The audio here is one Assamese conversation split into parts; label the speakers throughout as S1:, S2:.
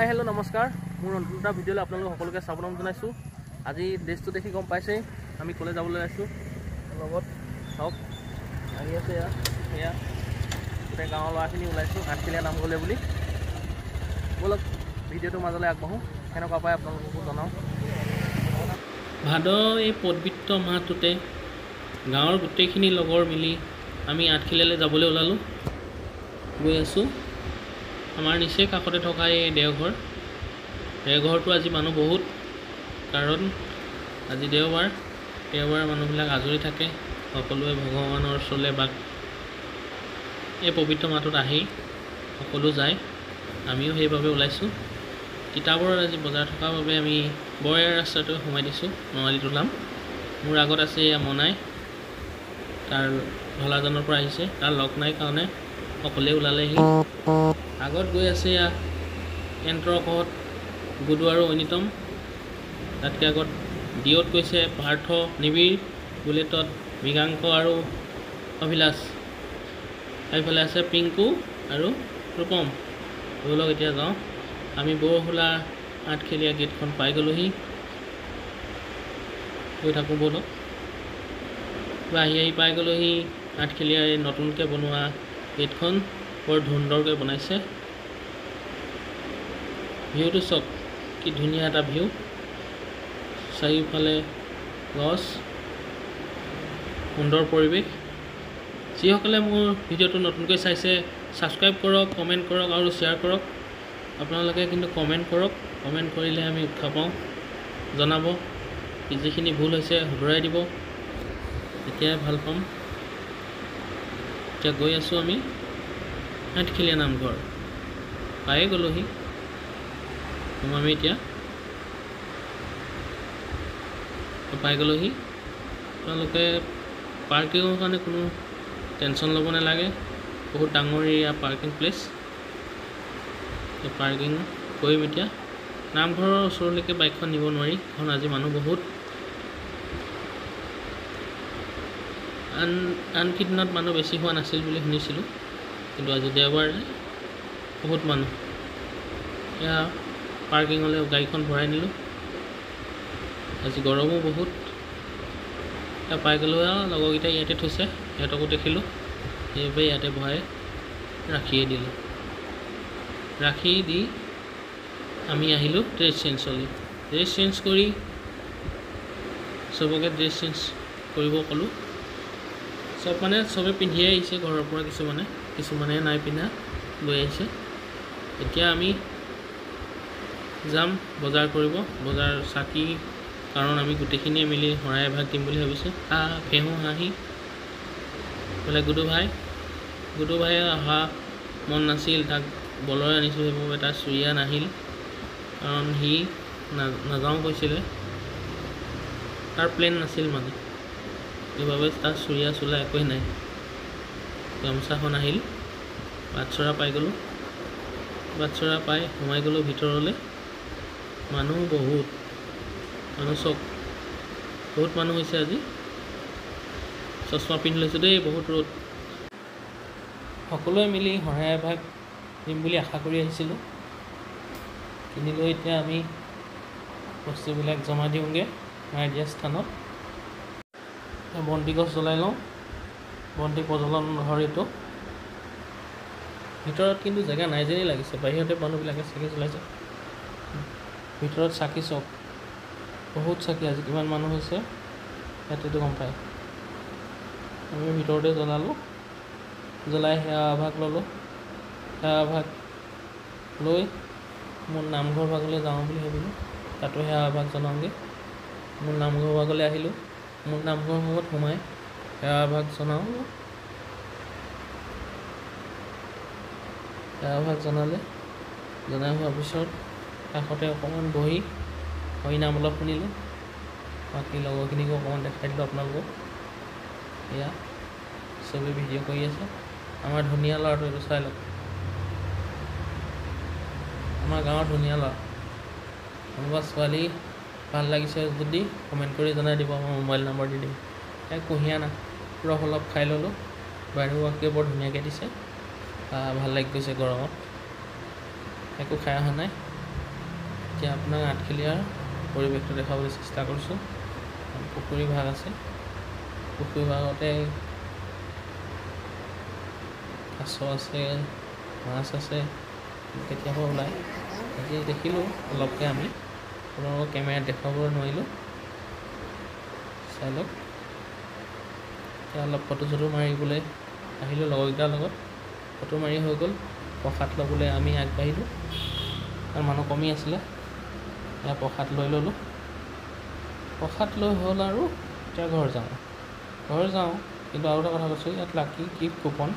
S1: हेलो नमस्कार मोर नतुनटा भिडिओले आपनालोक सकलोके स्वागतम जनाइछु। আজি ড্ৰেছটো দেখি গম পাইছে আমি কলে যাবলৈ আছো লগত সব আহি আছে এয়া গোটেই গাঁৱৰ ল'ৰাখিনি ওলাইছো আঠখিলীয়া নামঘৰলৈ বুলি। বলক ভিডিঅ'টো মাজলৈ আগবাঢ়ো কেনেকুৱা পায় আপোনালোককো জনাওঁ।
S2: ভাদ এই পবিত্ৰ মাহটোতে গাঁৱৰ গোটেইখিনি লগৰ মিলি আমি আঠখিলীয়ালৈ যাবলৈ ওলালোঁ। গৈ আছোঁ আমাৰ নিচেই কাষতে থকা এই দেওঘৰটো আজি মানুহ বহুত, কাৰণ আজি দেওবাৰ মানুহবিলাক আজৰি থাকে, সকলোৱে ভগৱানৰ ওচৰলৈ বা এই পবিত্ৰ মাহটোত আহি সকলো যায়। আমিও সেইবাবে ওলাইছোঁ। কিতাপৰ আজি বজাৰ থকাৰ বাবে আমি বৰীয়া ৰাস্তাটো সোমাই দিছোঁ, নৰালীত ওলাম। মোৰ আগত আছে এয়া মনাই, তাৰ ঢলাজানৰ পৰা আহিছে, তাৰ লগ নাই কাৰণে সকলোৱে ওলালেহি। আগত গৈ আছে এয়া এন্ত্ৰকত গুডু আৰু অনিতম, তাতকৈ আগত ডিঅ'ত গৈছে পাৰ্থ নিবিৰ, বুলেটত মৃগাংক আৰু অভিলাষ, এইফালে আছে পিংকু আৰু ৰূপম। ব'লক এতিয়া যাওঁ। আমি বৰহোলা আঠখেলীয়া গেটখন পাই গ'লোহি, গৈ থাকোঁ ব'লক। আহি পাই গ'লোহি আঠখেলীয়াৰ এই নতুনকৈ বনোৱা গেটখন, বৰ সুন্দৰকৈ বনাইছে। ভিউটো চাওক, কি ধুনীয়া এটা ভিউ, চাৰিওফালে গছ, সুন্দৰ পৰিৱেশ। যিসকলে মোৰ ভিডিঅ'টো নতুনকৈ চাইছে ছাবস্ক্ৰাইব কৰক, কমেণ্ট কৰক আৰু শ্বেয়াৰ কৰক। আপোনালোকে কিন্তু কমেণ্ট কৰক, কমেণ্ট কৰিলে আমি উৎসাহ পাওঁ, জনাব যিখিনি ভুল হৈছে শুধৰাই দিব, তেতিয়াই ভাল পাম। এতিয়া গৈ আছোঁ আমি আঠখেলীয়া নামঘৰ, পায়ে গ'লোহি। আমি এতিয়া পাই গ'লোহি। আপোনালোকে পাৰ্কিঙৰ কাৰণে কোনো টেনশ্যন ল'ব নালাগে, বহুত ডাঙৰ এৰিয়া পাৰ্কিং প্লেচ। পাৰ্কিং কৰিম এতিয়া। নামঘৰৰ ওচৰলৈকে বাইকখন নিব নোৱাৰি, কাৰণ আজি মানুহ বহুত। আন কেইদিনত মানুহ বেছি হোৱা নাছিল বুলি শুনিছিলোঁ, কিন্তু আজি দেওবাৰে বহুত মানুহ। এয়া পাৰ্কিঙলৈ গাড়ীখন ভৰাই নিলোঁ। আজি গৰমো বহুত। এতিয়া পাই গ'লোঁ আৰু লগৰকেইটা ইয়াতে থৈছে, সিহঁতকো দেখিলোঁ, সেইবাবে ইয়াতে ভৰাই ৰাখিয়ে দিলোঁ। ৰাখি দি আমি আহিলোঁ ড্ৰেছ চেঞ্জলৈ। ড্ৰেছ চেঞ্জ কৰি চবকে ড্ৰেছ চেঞ্জ কৰিব ক'লোঁ। চবে পিন্ধিয়ে আহিছে ঘৰৰ পৰা, কিছুমানে নাই পিন্ধা লৈ আহিছে। এতিয়া আমি যাম বজাৰ কৰিব, বজাৰ চাকি, কাৰণ আমি গোটেইখিনিয়ে মিলি শৰাই এভাগ দিম বুলি ভাবিছোঁ। ফেহু হাঁহি বোলে গুডু ভাই অহা মন নাছিল, তাক বলৰে আনিছোঁ, সেইবাবে তাৰ চুৰিয়া নাহিল, কাৰণ সি নাযাওঁ কৈছিলে, তাৰ প্লেন নাছিল মানে, সেইবাবে তাৰ চুৰিয়া চোলা একোৱেই নাই। গামোচাখন আহিল। বাটচৰা পাই গ'লোঁ, বাটচৰা পাই সোমাই গ'লোঁ ভিতৰলৈ। মানুহ বহুত, মানুহ চব বহুত মানুহ হৈছে আজি। চশমা পিন্ধি লৈছোঁ দেই, বহুত ৰ'দ। সকলোৱে মিলি শৰাই এভাগ দিম বুলি আশা কৰি আহিছিলোঁ, কিনি লৈ এতিয়া আমি বস্তুবিলাক জমা দিওঁগৈ শৰাই দিয়া স্থানত। বন্তি গছ জ্বলাই লওঁ, বন্তি প্ৰজ্বলন ঘৰ এইটো। ভিতৰত কিন্তু জেগা নাই যেনেই লাগিছে, বাহিৰতে মানুহবিলাকে চাকি জ্বলাইছে। ভিতৰত চাকি চক, বহুত চাকি, আজি কিমান মানুহ হৈছে ইয়াতেতো গম পায়। আমি ভিতৰতে জ্বলালোঁ, জ্বলাই সেৱা এভাগ ল'লোঁ। সেৱা এভাগ লৈ মোৰ নামঘৰ ভাগলৈ যাওঁ বুলি ভাবিলোঁ, তাতো সেৱা এভাগ জনাওঁগৈ। মোৰ নামঘৰ ভাগলৈ আহিলোঁ, মোৰ নামঘৰ ভাগত সোমাই সেৱা এভাগ জনাওঁ। সেৱা এভাগ জনাই হোৱাৰ পিছত কাষতে অকণমান বহি হৰিনাম অলপ শুনিলোঁ, বাকী লগৰখিনিকো অকণমান দেখাই দিলোঁ আপোনালোকক। এয়া চবেই ভিডিঅ' কৰি আছে। আমাৰ ধুনীয়া ল'ৰাটো এইটো চাই লওক, আমাৰ গাঁৱৰ ধুনীয়া ল'ৰা। কোনোবা ছোৱালী ভাল লাগিছে যদি কমেণ্ট কৰি জনাই দিব, মই মোবাইল নম্বৰ দি দিম। কুঁহিয়া না ৰস অলপ খাই ল'লোঁ, বাইদেউগৰাকীয়ে বৰ ধুনীয়াকৈ দিছে, ভাল লাগি গৈছে গৰমত। একো খাই অহা নাই, এতিয়া আপোনাক আঠখেলীয়াৰ পৰিৱেশটো দেখাবলৈ চেষ্টা কৰিছোঁ। পুখুৰী ভাগ আছে, পুখুৰী ভাগতে কাছ আছে, মাছ আছে, কেতিয়াবা ওলায়। আজি দেখিলোঁ অলপকৈ, আমি আপোনালোকক কেমেৰাত দেখাবলৈ নোৱাৰিলোঁ। চাই লওক। এতিয়া অলপ ফটো চটো মাৰিবলৈ আহিলোঁ লগৰকেইটাৰ লগত। ফটো মাৰি হৈ গ'ল, প্ৰসাদ ল'বলৈ আমি আগবাঢ়িলোঁ, কাৰণ মানুহ কমি আছিলে। এয়া প্ৰসাদ লৈ ল'লোঁ। প্ৰসাদ লৈ হ'ল আৰু এতিয়া ঘৰ যাওঁ। কিন্তু আৰু এটা কথা কৈছোঁ, ইয়াত লাকি গিফ্ট কুপন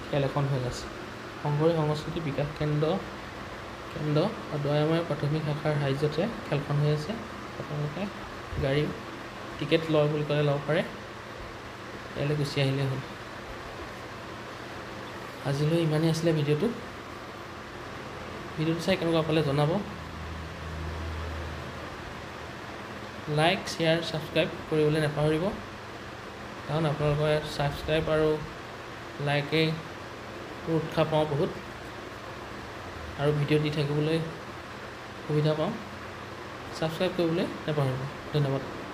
S2: খেল এখন হৈ আছে। শংকৰী সংস্কৃতি বিকাশ কেন্দ্ৰ দয়াময় প্ৰাথমিক শাখাৰ সাহায্যতে খেলখন হৈ আছে। আপোনালোকে গাড়ী টিকেট লয় বুলি ক'লে ল'ব পাৰে, ইয়ালৈ গুচি আহিলেই হ'ল। আজিলৈ ইমানেই আছিলে ভিডিঅ'টো চাই কেনেকুৱা পালে জনাব। লাইক, শ্বেয়াৰ, ছাবস্ক্ৰাইব কৰিবলৈ নাপাহৰিব, কাৰণ আপোনালোকৰ ছাবস্ক্ৰাইব আৰু লাইকেই উৎসাহ পাওঁ বহুত, আৰু ভিডিঅ' দি থাকিবলৈ সুবিধা পাওঁ। ছাবস্ক্ৰাইব কৰিবলৈ নাপাহৰিব। ধন্যবাদ।